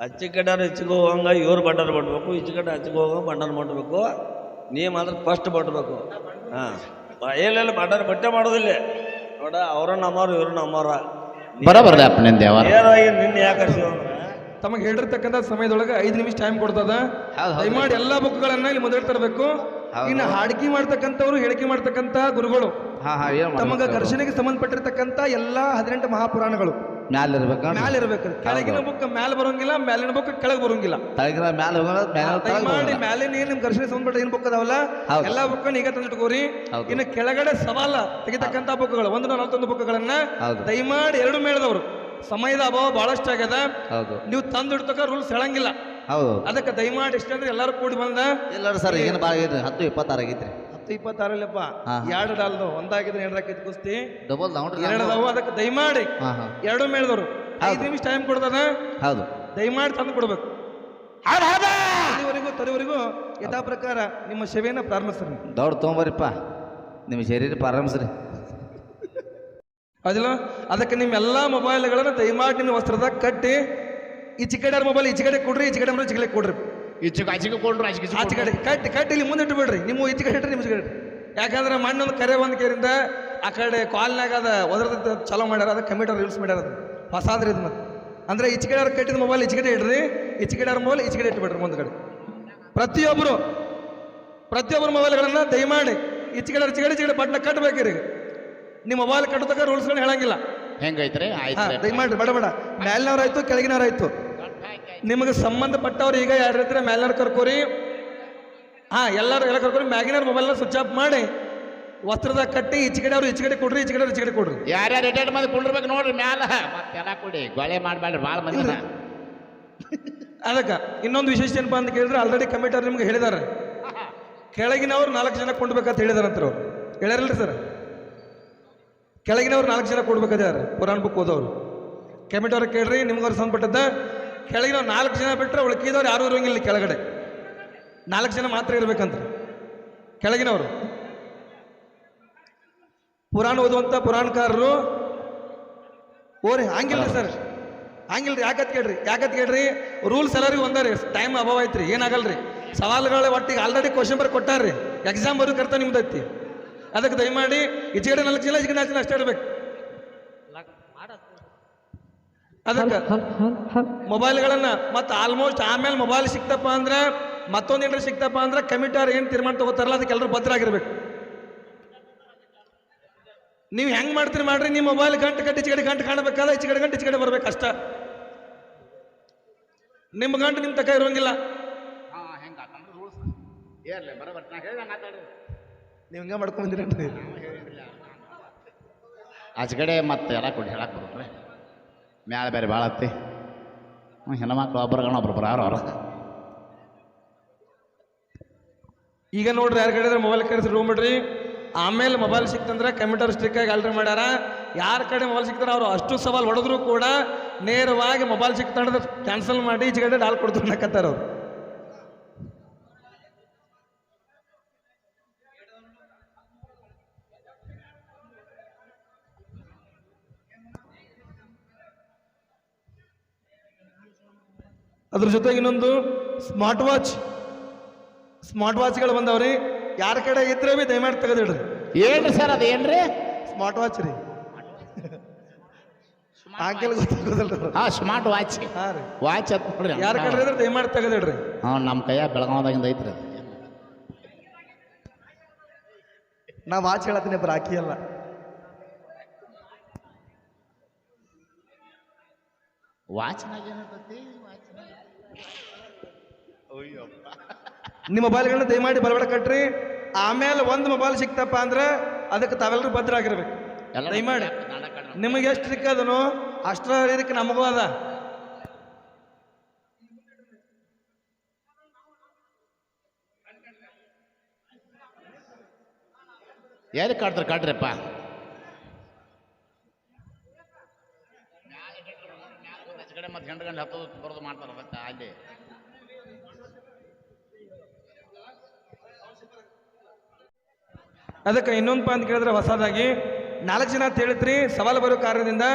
ಅಚ್ಚಿ ಕಡ್ಡಾರ ಹೆಚ್ಚಿಗೆ ಹೋಗಂಗ ಇವ್ರು ಬಂಡರ್ ಮಾಡಬೇಕು, ಈಚೆ ಕಡೆ ಹಚ್ಚಿಗೆ ಹೋಗಂಗ ಬಂಡರ್ ಮಾಡಬೇಕು. ನೀ ಮಾತ್ರ ಫಸ್ಟ್ ಬಟ್ಟಬೇಕು. ಹಾಂ, ಎಲ್ಲೆಲ್ಲ ಬಂಡರ್ ಬಟ್ಟೆ ಮಾಡೋದಿಲ್ಲ ನೋಡ. ಅವರು ನಮ್ಮವ್ರು, ಇವರು ನಮ್ಮವ್ರ. ಬರಬರ್ಲಿ ಅಪ್ಪ ನಿಂದ ಯಾವ ನೇರವಾಗಿ ನಿನ್ನ ಯಾಕೆ ಕರ್ಸಿವ ಅಂದ್ರೆ ತಮಗೆ ಹೇಳಿರ್ತಕ್ಕಂಥ ಸಮಯದೊಳಗೆ 5 ನಿಮಿಷ ಟೈಮ್ ಕೊಡ್ತದ. ದಯಮಾಡಿ ಎಲ್ಲಾ ಬುಕ್ಗಳನ್ನ ಇಲ್ಲಿ ಮೊದಲು ತರಬೇಕು. ಇನ್ನು ಹಾಡಿಕೆ ಮಾಡ್ತಕ್ಕಂಥವ್ರು, ಹೇಳಿಕೆ ಮಾಡ್ತಕ್ಕಂಥ ಗುರುಗಳು ತಮಗ ಘರ್ಷಣೆಗೆ ಸಂಬಂಧಪಟ್ಟಿರ್ತಕ್ಕಂಥ ಎಲ್ಲಾ 18 ಮಹಾಪುರಾಣಗಳು ಮ್ಯಾಲಿರ್ಬೇಕು. ಕೆಳಗಿನ ಬುಕ್ ಮ್ಯಾಲ ಬರೋಂಗಿಲ್ಲ, ಮ್ಯಾಲಿನ ಬುಕ್ ಕೆಳಗೆ ಬರೋಂಗಿಲ್ಲ. ದಯಮಾಡಿ ಮ್ಯಾಲಿನ ಏನ್ ನಿಮ್ ಘರ್ಷಣೆ ಸಂಬಂಧಪಟ್ಟ ಏನ್ ಬುಕ್ ಅದಾವಲ್ಲ ಎಲ್ಲಾ ಬುಕ್ ಈಗ ತಂದಿಟ್ಕೋರಿ. ಇನ್ನು ಕೆಳಗಡೆ ಸವಾಲ ತೆಗಿತಕ್ಕಂಥ ಬುಕ್ಗಳು 141 ಬುಕ್ಗಳನ್ನ ದಯಮಾಡಿ 2 ಮೇಳದವರು. ಸಮಯದ ಅಭಾವ ಬಹಳಷ್ಟು ಆಗ್ಯದ, ನೀವು ತಂದಿಡ್ತಕ್ಕ ರೂಲ್ಸ್ ಹೇಳಂಗಿಲ್ಲ. ಅದಕ್ಕೆ ದಯಮಾಡಿ ಇಷ್ಟ ಅಂದ್ರೆ ಎಲ್ಲಾರು ಕೂಡಿ ಬಂದ. ಎಲ್ಲರೂ ಸರ್ ಏನು ಭಾಳ 10-26 ಆಗೈತ್ರಿ. 10-26 ಎರಡು ಡಾಲ್ದು ಒಂದಾಗಿದ್ರೆ ಏನಾಕೈತಿ ಕುಸ್ತಿ ಡಬಲ್ ಎರಡದಾವು. ಅದಕ್ಕೆ ದಯಮಾಡಿ 2 ಮೇಳದವರು 5 ನಿಮಿಷ ಟೈಮ್ ಕೊಡ್ತಾನ. ಹೌದು, ದಯಮಾಡಿ ತಂದು ಕೊಡ್ಬೇಕು. ತರಿವರೆಗೂ ಯಥಾ ಪ್ರಕಾರ ನಿಮ್ಮ ಸೇವೆಯನ್ನ ಪ್ರಾರಂಭಿಸ್ರಿ. ದೌಡ್ ತೊಗೊಂಬರಿಪ್ಪ, ನಿಮ್ಮ ಶರೀರ ಪ್ರಾರಂಭಿಸ್ರಿ. ಅದಿಲ್ಲ, ಅದಕ್ಕೆ ನಿಮ್ಮೆಲ್ಲಾ ಮೊಬೈಲ್ಗಳನ್ನ ದಯಮಾಡಿ ನಿಮ್ಮ ವಸ್ತ್ರದಾಗ ಕಟ್ಟಿ, ಈಚೆ ಕಡೆ ಮೊಬೈಲ್ ಈಚೆ ಕಡೆ ಕೊಡ್ರಿ, ಈಚೆ ಕಡೆ ಈಚೆ ಕಡೆ ಕೊಡ್ರಿ. ಆಚೆ ಕಡೆ ಕಟ್ಟಿ ಇಲ್ಲಿ ಮುಂದೆ ಇಟ್ಟು ಬಿಡ್ರಿ. ನಿಮ್ಮ ಈಚೆ ಕಡೆ ಇಟ್ರಿ, ನಿಮ್ಮ ಕಡೆ. ಯಾಕಂದ್ರೆ ಮಣ್ಣೊಂದು ಕರೆ ಒಂದು ಕೇರಿಂದ ಆ ಕಡೆ ಕಾಲ್ನಾಗ ಅದ ಒದರದ ಚಲೋ ಮಾಡ್ಯಾರ. ಅದಕ್ಕೆ ಕಮಿಟರ್ ಯೂಸ್ ಮಾಡ್ಯಾರ. ಅದು ಹೊಸಾದ್ರಿ ಇದು. ಮತ್ತೆ ಅಂದ್ರೆ ಈಚೆ ಕಡೆ ಕಟ್ಟಿದ ಮೊಬೈಲ್ ಈಚೆ ಕಡೆ ಇಡ್ರಿ, ಈಚೆ ಕಡೆ ಮೊಬೈಲ್ ಈಚೆ ಕಡೆ ಇಟ್ಬಿಡ್ರಿ ಮುಂದ್ಗಡೆ. ಪ್ರತಿಯೊಬ್ಬರು ಮೊಬೈಲ್ಗಳನ್ನ ದಯಮಾಡಿ ಈಚೆ ಕಡೆ ಬಟ್ನ ಕಟ್ಟಬೇಕ್ರಿ. ನಿಮ್ಮ ಮೊಬೈಲ್ ಕಟ್ಟತಕ್ಕ ರೂಲ್ಸ್ಗಳನ್ನ ಹೇಳಂಗಿಲ್ಲ. ಹೆಂಗೈತ್ರಿ? ದಯಮಾಡಿ ಬೇಡ ಮೇಲಿನವ್ರಾಯ್ತು ಕೆಳಗಿನವ್ರಾಯ್ತು, ನಿಮಗೆ ಸಂಬಂಧಪಟ್ಟವ್ರು ಈಗ ಯಾರು ಇರ್ತಾರೆ ಮೇಲಿನವ್ರು ಕರ್ಕೋರಿ. ಎಲ್ಲರೂ ಕರ್ಕೋರಿ. ಮ್ಯಾಗಿನವ್ರ ಮೊಬೈಲ್ನ ಸ್ವಿಚ್ ಆಫ್ ಮಾಡಿ ವಸ್ತ್ರದಾಗ ಕಟ್ಟಿ ಈಚೆ ಕಡೆ ಅವ್ರು ಈಚೆ ಕಡೆ ಕೊಡ್ರಿ, ಈಚೆ ಕಡೆ ಕೊಡ್ರಿ. ಯಾರ್ಯಾರು ರಿಟೈರ್ಡ್ ಮಂದಿ ಕುಂಡಿರ್ಬೇಕು ನೋಡ್ರಿ ಮ್ಯಾಲ. ಮತ್ತೆಲ್ಲ ಕೊಡಿ, ಗೊಳೆ ಮಾಡಬೇಡ್ರಿ ಭಾಳ ಮಂದಿ. ಅದಕ್ಕೆ ಇನ್ನೊಂದು ವಿಶೇಷ ಏನಪ್ಪಾ ಅಂತ ಕೇಳಿದ್ರೆ, ಆಲ್ರೆಡಿ ಕಮಿಟರ್ ನಿಮ್ಗೆ ಹೇಳಿದಾರೆ. ಕೆಳಗಿನವ್ರು 4 ಜನ ಕೊಂಡ್ಬೇಕಂತ ಹೇಳಿದಾರಂತ ಅವ್ರು. ಹೇಳ್ಯಾರಲ್ರಿ ಸರ್? ಕೆಳಗಿನವ್ರು 4 ಜನ ಕೊಡ್ಬೇಕಾದ್ರೆ ಪುರಾಣ ಬುಕ್ ಓದೋರು ಕಮಿಟವ್ರಿಗೆ ಕೇಳ್ರಿ. ನಿಮ್ಗವ್ರು ಸಂಬಂಧಪಟ್ಟದ್ದ ಕೆಳಗಿನ 4 ಜನ ಬಿಟ್ಟರೆ ಉಳ್ಕಿದವ್ರು ಯಾರು ಇರೋಂಗಿಲ್ಲ. ಕೆಳಗಡೆ 4 ಜನ ಮಾತ್ರ ಇರ್ಬೇಕಂತ ಕೆಳಗಿನವರು. ಪುರಾಣ ಓದುವಂತ ಪುರಾಣಕಾರರು ಓರಿ ಹಂಗಿಲ್ರಿ ಸರ್, ಹಂಗಿಲ್ರಿ. ಯಾಕತ್ ಕೇಳ್ರಿ ರೂಲ್ಸ್ ಎಲ್ಲರಿಗೂ ಒಂದಾರಿ. ಟೈಮ್ ಅಭಾವ ಐತ್ರಿ, ಏನಾಗಲ್ರಿ. ಸವಾಲುಗಳ ಒಟ್ಟಿಗೆ ಆಲ್ರೆಡಿ ಕ್ವಶನ್ ಬರ್ ಕೊಟ್ಟಾರ್ರಿ. ಎಕ್ಸಾಮ್ ಬರೋ ಕರ್ತ ನಿಮ್ದೈತಿ. ಅದಕ್ಕೆ ದಯಮಾಡಿ ಈಚೆ ಕಡೆ 4 ಜನ, ಈಚೆ ಕಡೆ 4 ಜನ ಅಷ್ಟೇ ಇರ್ಬೇಕು. ಅದಕ್ಕೆ ಮೊಬೈಲ್ಗಳನ್ನ ಮತ್ತೆ ಆಲ್ಮೋಸ್ಟ್ ಆಮೇಲೆ ಮೊಬೈಲ್ ಸಿಕ್ತಪ್ಪ ಅಂದ್ರೆ ಮತ್ತೊಂದೇನ್ರ ಸಿಕ್ತಪ್ಪ ಅಂದ್ರೆ ಕಮಿಟರ್ ಏನ್ ತೀರ್ಮಾನ ತಗೋತಾರಲ್ಲ ಅದಕ್ಕೆ ಎಲ್ಲರೂ ಭದ್ರಾಗಿರ್ಬೇಕು. ನೀವು ಹೆಂಗ್ ಮಾಡ್ರಿ. ನಿಮ್ಮ ಮೊಬೈಲ್ ಗಂಟೆ ಈಚೆ ಕಡೆ ಗಂಟೆ ಕಾಣಬೇಕಾದ, ಈಚೆ ಕಡೆ ಬರ್ಬೇಕು ಅಷ್ಟ. ನಿಮ್ಮ ಗಂಟು ನಿಮ್ ತಕ ಇರೋಂಗಿಲ್ಲ. ನೀವು ಹಿಂಗ ಮಾಡ್ಕೊಂಡಿರಿ. ಆಚೆ ಕಡೆ ಮತ್ತೆ ಎಲ್ಲ ಕೊಡಿ ಹೇಳಕ್ ಬರ್ರಿ. ಮ್ಯಾಲೆ ಬೇರೆ ಭಾಳ ಹತ್ತಿ ಹೆಣ್ಮಕ್ಳು ಒಬ್ಬರು ಬರಾರ ಅವ್ರ. ಈಗ ನೋಡ್ರಿ, ಯಾರ ಕಡೆ ಮೊಬೈಲ್ ಕರೆಸಿ ರೂಮ್ ಬಿಡ್ರಿ. ಆಮೇಲೆ ಮೊಬೈಲ್ ಸಿಕ್ತಂದ್ರೆ ಕಮಿಟರ್ ಸ್ಟ್ರಿಕ್ ಆಗಿ ಆಲ್ಟರ್ ಮಾಡ್ಯಾರ. ಯಾರ ಕಡೆ ಮೊಬೈಲ್ ಸಿಕ್ತಾರ ಅವರು ಅಷ್ಟು ಸವಾಲ್ ಹೊಡೆದ್ರು ಕೂಡ ನೇರವಾಗಿ ಮೊಬೈಲ್ ಸಿಕ್ತಾಡ್ರೆ ಕ್ಯಾನ್ಸಲ್ ಮಾಡಿ ಈಚೆ ಕಡೆ ಡಾಲ್ ಕೊಡ್ತಾರೆ ಅನ್ನಕತ್ತಾರ ಅವ್ರು. ಅದ್ರ ಜೊತೆಗೆ ಇನ್ನೊಂದು ಸ್ಮಾರ್ಟ್ ವಾಚ್ಗಳು ಬಂದವ್ರಿ. ಯಾರ ಕಡೆ ಇದ್ರೆ ಬಿ ದಯಮಾಡಿ ತೆಗೆದಿಡ್ರಿ. ಏನ್ರಿ ಸರ್ ಅದು? ಏನ್ರಿ ಸ್ಮಾರ್ಟ್ ವಾಚ್ ರೀ? ಗೊತ್ತಾಗೋದಲ್ರಿ. Smart watch. ವಾಚ್ ಅಂತ ನೋಡ್ರಿ. ಯಾರ ಕಡೆ ಇದ್ರೆ ದಯಮಾಡಿ ತೆಗೆದಿಡ್ರಿ. ನಮ್ಮ ಕೈಯಾಗ ಬೆಳಗಾವದಾಗಿಂದ ಐತ್ರಿ. ನಾ ವಾಚ್ ಹೇಳತ್ತೀನಿ, ರಾಖಿ ಅಲ್ಲ. ವಾಚ್ನಾಗ ನಿಮ್ಮ ಮೊಬೈಲ್ಗಳನ್ನ ದಯಮಾಡಿ ಬರಬೇಡ ಕಟ್ರಿ. ಆಮೇಲೆ ಒಂದು ಮೊಬೈಲ್ ಸಿಕ್ತಪ್ಪ ಅಂದ್ರೆ ಅದಕ್ಕೆ ತಾವೆಲ್ಲರೂ ಭದ್ರಾಗಿರ್ಬೇಕು. ದಯಮಾಡಿ ನಿಮಗೆ ಎಷ್ಟು ಸಿಕ್ಕದನೋ ಅಷ್ಟರ ಇದಕ್ಕೆ ನಮಗೂ ಅದ. ಯಾರಿಗೆ ಕಾಡ್ತಾರೆ ಕಾಡ್ರಿಪ್ಪ. ಮತ್ತೆ ಗಂಟೆ ಹತ್ತೋದು ಬರೋದು ಮಾಡ್ತಾರೆ. ಅದಕ್ಕೆ ಅಲ್ಲಿ ಅದಕ್ಕೆ ಇನ್ನೊಂದು ಅಂತ ಕೇಳಿದ್ರೆ ಹೊಸದಾಗಿ 4 ಜನ ಅಂತ ಹೇಳಿದ್ರಿ. ಸವಾಲು ಬರೋ ಕಾರಣದಿಂದ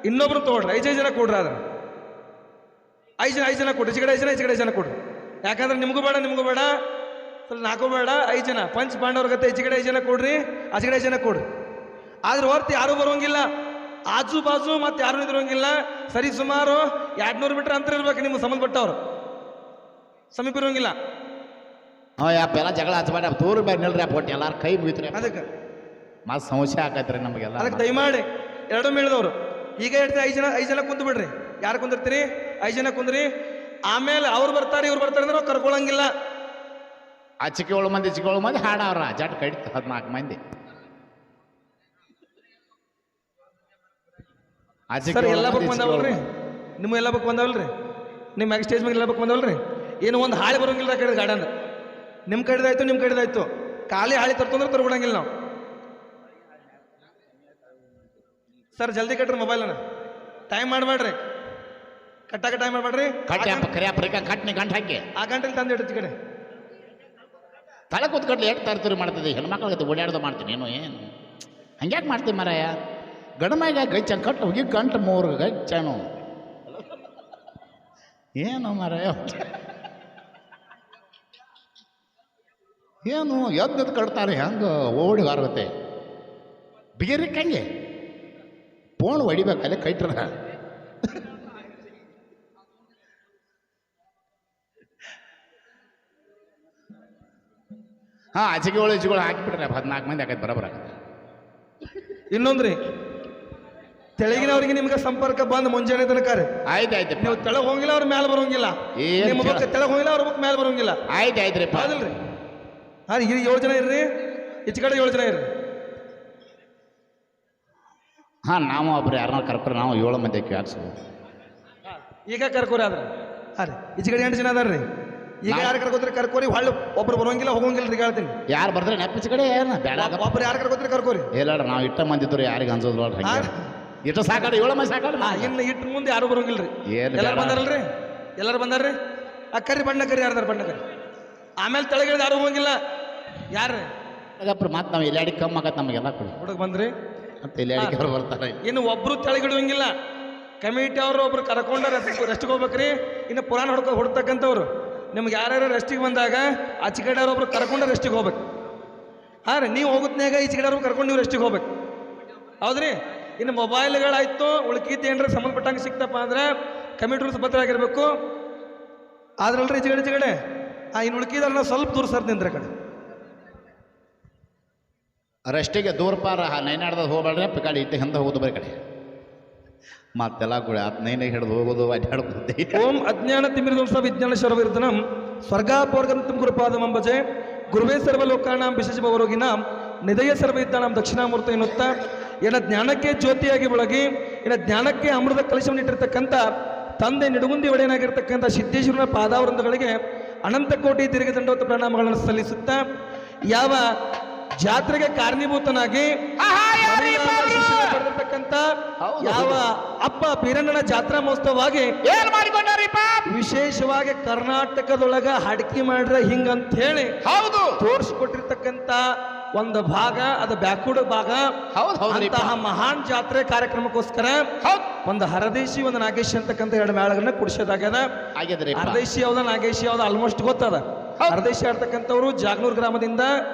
ಇನ್ನೊಬ್ರು ತಗೊಳ್ರಿ, 5 ಜನ ಕೊಡ್ರಿ. ಐದು ಜನ ಕೊಡ್ರಿ, ಈಚೆ ಕಡೆ 5 ಜನ ಕೊಡ್ರಿ. ಯಾಕಂದ್ರೆ ನಿಮಗೂ ಬೇಡ ಸ್ವಲ್ಪ ನಾಲ್ಕು ಬೇಡ, 5 ಜನ ಪಂಚ್ ಪಾಂಡವ್ರ ಗತೆ ಈಚೆ ಕಡೆ 5 ಜನ ಕೊಡ್ರಿ, ಆಚೆ ಕಡೆ 5 ಜನ ಕೊಡ್ರಿ. ಆದ್ರೆ ಹೊರ್ತು ಯಾರೂ ಬರೋಂಗಿಲ್ಲ, ಆಜು ಬಾಜು ಮತ್ತೆ ಯಾರು ನಿಂದಿರೋಂಗಿಲ್ಲ. ಸರಿ ಸುಮಾರು 200 ಮೀಟರ್ ಅಂತರ ಇರ್ಬೇಕು ನಿಮ್ಗೆ ಸಂಬಂಧಪಟ್ಟವ್ರು, ಸಮೀಪ ಇರೋಂಗಿಲ್ಲ. ಯಪ್ಪ ಎಲ್ಲ ಜಗಳ ಹಚ್ಚಬೇಡ, ತೂರು ಬೇರೆ ನಿಲ್ರಿ ಅಪ್ಪ, ಒಟ್ಟು ಎಲ್ಲಾರು ಕೈ ಮುಗಿತ್ರಿ. ಅದಕ್ಕೆ ಮತ್ತೆ ಸಮಸ್ಯೆ ಆಕೈತ್ರಿ ನಮಗೆಲ್ಲ. ಅದಕ್ಕೆ ದಯಮಾಡಿ 2 ಮೇಳದವ್ರು ಈಗ ಹೇಳ್ತೀವಿ 5 ಜನ ಕುಂತು ಬಿಡ್ರಿ. ಯಾರು ಕುಂದಿರ್ತೀರಿ? 5 ಜನ ಕುಂದ್ರಿ. ಆಮೇಲೆ ಅವ್ರು ಬರ್ತಾರೆ ಇವ್ರು ಬರ್ತಾರೆ ಅಂದ್ರೆ ನಾವು ಕರ್ಕೊಳಂಗಿಲ್ಲ. ಆ ಚಿಕ್ಕ 7 ಮಂದಿ ಹಾಡವ್ರ ಜಟ್ ಕಡಿತ 14 ಮಂದಿ. ಸರ್ ಎಲ್ಲ ಬುಕ್ ಬಂದಾವಲ್ರಿ, ನಿಮ್ಮ ಎಲ್ಲ ಬುಕ್ ಬಂದಾವಲ್ರಿ, ನಿಮ್ಮ ಮ್ಯಾಗ ಸ್ಟೇಜ್ ಮ್ಯಾಗ ಎಲ್ಲ ಬುಕ್ ಬಂದಾವಲ್ರಿ. ಏನು ಒಂದು ಹಾಳೆ ಬರೋಂಗಿಲ್ಲ ಕಡೆ ಗಾರ್ಡನ್. ನಿಮ್ಮ ಕಡೆದಾಯ್ತು ಖಾಲಿ ಹಾಳಿ ತರ್ತಂದ್ರೆ ತರ್ಬಿಡಂಗಿಲ್ಲ ನಾವು. ಸರ್ ಜಲ್ದಿ ಕಟ್ರಿ ಮೊಬೈಲನ್ನ, ಟೈಮ್ ಮಾಡಬೇಡ್ರಿ, ಕಟ್ಟಾಕ ಟೈಮ್ ಮಾಡಬೇಡ್ರಿ. ಕಟ್ನಿ ಗಂಟು ಹಾಕಿ ಆ ಗಂಟೆಗೆ ತಂದು ಇಡ್ತಿ ಕಡೆ ತಲೆ ಕೂತ್ಕೊಟ್ಲಿ ಎಷ್ಟು ತರ್ತರಿ ಮಾಡ್ತಿದ್ದೆ. ಹೆಣ್ಮಕ್ಳಿಗೆ ಓಡಾಡ್ದು ಮಾಡ್ತೀನಿ ಏನು ಹಂಗ್ಯಾಕೆ ಮಾಡ್ತೀವಿ ಮಾರಾಯ? ಗಂಡಮಾಗ ಗಚ್ಚ ಕಟ್ಟು ಹೋಗಿ ಗಂಟು 3 ಗಚ್ಚನು ಏನು ಮಾರಾಯ? ಏನು ಎದ್ದು ಕಟ್ತಾರೆ ಹೆಂಗೆ ಓಡಿ ಬಾರತ್ತೆ ಬಿಗಿರಿಕ್ ಹಂಗೆ ಫೋನ್ ಹೊಡಿಬೇಕಲ್ಲೇ ಕೈಟ್ರ. ಆಚೆಗಳು ಹಾಕಿಬಿಟ್ರೆ 14 ಮಂದಿ ಆಕೈತೆ ಬರೋಬರ ಆಗತ್ತೆ. ಇನ್ನೊಂದ್ರಿ ತೆಳಗಿನವ್ರಿಗೆ ನಿಮ್ಗೆ ಸಂಪರ್ಕ ಬಂದ್ ಮುಂಜಾನೆ ತನಕ ಆಯ್ತು ನೀವು ತೆಳಗ್ ಹೋಗಿಲ್ಲ ಅವ್ರ ಮೇಲೆ ಬರೋಂಗಿಲ್ಲ, ನಿಮ್ಮ ಬುಕ್ ತೆಳಗ್ ಹೋಗಿಲ್ಲ ಅವ್ರ ಬುಕ್ ಮೇಲೆ ಬರೋಂಗಿಲ್ಲ. ಆಯ್ತ್ರಿ ಹೌದಲ್ರಿ? ಈಗ 7 ಜನ ಇರ್ರಿ, ಈಚೆ ಕಡೆ 7 ಜನ ಇರ್ರಿ. ನಾವು ಒಬ್ರು ಯಾರನ್ನ ಕರ್ಕೊರಿ, ನಾವು 7 ಮಂದಿ ಕ್ಯಾಡ್ಸ್ಬೋದು. ಈಗ ಕರ್ಕೋರಿ ಆದ್ರೆ ರೀ ಈಚೆ ಕಡೆ 8 ಜನ ಅದಾರ್ರಿ. ಈಗ ಯಾರು ಕರ್ಕೋರಿ ಹೊಳ್ಳಿ ಒಬ್ರು ಬರೋಂಗಿಲ್ಲ ಹೋಗಂಗಿಲ್ಲ ರೀ ಹೇಳ್ತೀನಿ. ಯಾರು ಬರ್ತಾರೆ ನೆಪ್ಪಿಚ ಕಡೆ ಏನು ಬೇಡ, ಒಬ್ರು ಯಾರು ಕರ್ಕೋರಿ ಇಲ್ಲ ನಾವು ಇಟ್ಟ ಮಂದಿದ್ರು ಯಾರಿಗೆ ಅನ್ಸೋದು ಇಟ್ಟು ಸಾಕಾಡು 7 ಮಂದಿ ಸಾಕಾಡು. ಇನ್ನು ಇಟ್ಟು ಮುಂದೆ ಯಾರು ಬರೋಂಗಿಲ್ರಿ. ಎಲ್ಲರೂ ಬಂದಾರಲ್ರಿ, ಎಲ್ಲರೂ ಬಂದಾರ್ರಿ. ಕರಿ ಬಣ್ಣ ಕರಿ ಯಾರ್ದಾರ ಬಣ್ಣ ಕರಿ. ಆಮೇಲೆ ತೆಳಗಿಳಿದ ಯಾರು ಹೋಗಂಗಿಲ್ಲ. ಯಾರ್ರಿ ಮತ್ತೆ ನಾವು ಇಲ್ಲಿ ಅಡಿಗೆ ಕಮ್ಮಿ ಆಗತ್ತೆ ನಮಗೆಲ್ಲ ಕೊಡಿ ಹುಡುಗ ಬಂದ್ರಿ ಮತ್ತೆ ಇಲ್ಲಿ ಅಡಿಗೆ ಅವ್ರು ಬರ್ತಾರೆ. ಇನ್ನು ಒಬ್ರು ತೆಳಗಿಡುವಂಗಿಲ್ಲ. ಕಮಿಟಿ ಅವರು ಒಬ್ರು ಕರ್ಕೊಂಡ ರೆಸ್ಟಿಗೆ ಹೋಗ್ಬೇಕ್ರಿ. ಇನ್ನು ಪುರಾಣ ಹುಡ್ತಕ್ಕಂಥವ್ರು ನಿಮ್ಗೆ ಯಾರ್ಯಾರು ರೆಸ್ಟಿಗೆ ಬಂದಾಗ ಆಚೆ ಕಡೆ ಒಬ್ರು ಕರ್ಕೊಂಡು ರೆಸ್ಟಿಗೆ ಹೋಗ್ಬೇಕು. ರೀ ನೀವು ಹೋಗುತ್ತನಾಗ ಈಚೆ ಕಡೆ ಅವ್ರು ಕರ್ಕೊಂಡು ನೀವು ರೆಸ್ಟಿಗೆ ಹೋಗ್ಬೇಕು. ಹೌದ್ರಿ? ಇನ್ನು ಮೊಬೈಲ್ಗಳಾಯ್ತು ಉಳ್ಕಿದ್ದು ಏನಾರ ಸಂಬಂಧಪಟ್ಟಂಗೆ ಸಿಕ್ತಪ್ಪ ಅಂದ್ರೆ ಕಮಿಟಿ ರೂಲ್ಸ್ ಬದ್ಧ ಆಗಿರ್ಬೇಕು. ಆದ್ರಲ್ರಿ ಈಚೆ ಕಡೆ ಇನ್ನು ಉಳ್ಕಿದ್ರೆ ನಾವು ಸ್ವಲ್ಪ ದೂರ ಸರ್ ನಿಂದ್ರೆ ಕಡೆ ರೆಸ್ಟಿಗೆ ದೂರ ಪಾರ ನೈನಾಡ್ದ ಹೋಗ್ಬೇಡ್ರಿ. ಕಡೆ ಇಟ್ಟು ಹಿಂದೆ ಹೋಗೋದು ಬರೀ ಕಡೆ ಮತ್ತೆಲ್ಲ ಕೂಡ ನೈನಾಗ ಹಿಡಿದು ಹೋಗೋದು ಅಡ್ಡಾಡ್ಬೋದು. ಓಂ ಅಜ್ಞಾನ ತಿಮಿರದೋಷ ವಿಜ್ಞಾನ ಶರವಿರ್ಧನಂ ಸ್ವರ್ಗಾಪೋರ್ಗಂ ಗುರುಪಾದಮಂಬಜೆ ಗುರುವೇ ಸರ್ವಲೋಕಾನಾಂ ವಿಶೇಷ ಭವರೋಗಿನಾಂ ನಿಧಯ ಸರ್ವಯುದ್ಧಾನಾಂ ದಕ್ಷಿಣಾಮೂರ್ತಿ ಎನ್ನುತ್ತಾ ಏನ ಜ್ಞಾನಕ್ಕೆ ಜ್ಯೋತಿಯಾಗಿ ಬೆಳಗಿ ಏನ ಜ್ಞಾನಕ್ಕೆ ಅಮೃತ ಕಲಶವನ್ನು ಇಟ್ಟಿರ್ತಕ್ಕಂಥ ತಂದೆ ನಿಡುಗುಂದಿ ಒಡೆಯನಾಗಿರ್ತಕ್ಕಂಥ ಸಿದ್ದೇಶ್ವರನ ಪಾದಾವೃಂದಗಳಿಗೆ ಅನಂತ ಕೋಟಿ ದೀರ್ಘದಂಡವತ್ತ ಪ್ರಣಾಮಗಳನ್ನು ಸಲ್ಲಿಸುತ್ತಾ ಯಾವ ಜಾತ್ರೆಗೆ ಕಾರಣೀಭೂತನಾಗಿ ಪಡೆದಿರ್ತಕ್ಕಂಥ ಯಾವ ಅಪ್ಪ ಬೀರಣ್ಣನ ಜಾತ್ರಾ ಮಹೋತ್ಸವವಾಗಿ ವಿಶೇಷವಾಗಿ ಕರ್ನಾಟಕದೊಳಗ ಹಡಕಿ ಮಾಡ್ರೆ ಹಿಂಗಂತ ಹೇಳಿ ತೋರಿಸ್ಕೊಟ್ಟಿರ್ತಕ್ಕಂಥ ಒಂದು ಭಾಗ, ಅದು ಬ್ಯಾಕ್ವರ್ಡ್ ಭಾಗ. ಅಂತಹ ಮಹಾನ್ ಜಾತ್ರೆ ಕಾರ್ಯಕ್ರಮಕ್ಕೋಸ್ಕರ ಒಂದು ಹರದೇಶಿ ಒಂದು ನಾಗೇಶಿ ಅಂತಕ್ಕಂಥ 2 ಮೇಳಗಳನ್ನ ಕುಡಿಸೋದಾಗ್ಯದ. ಹರದೇಶಿ ಯಾವ್ದ ನಾಗೇಶಿ ಯಾವ್ದ ಆಲ್ಮೋಸ್ಟ್ ಗೊತ್ತದ. ಹರದೇಶಿ ಆಡ್ತಕ್ಕಂಥವ್ರು ಜಾಗನೂರ್ ಗ್ರಾಮದಿಂದ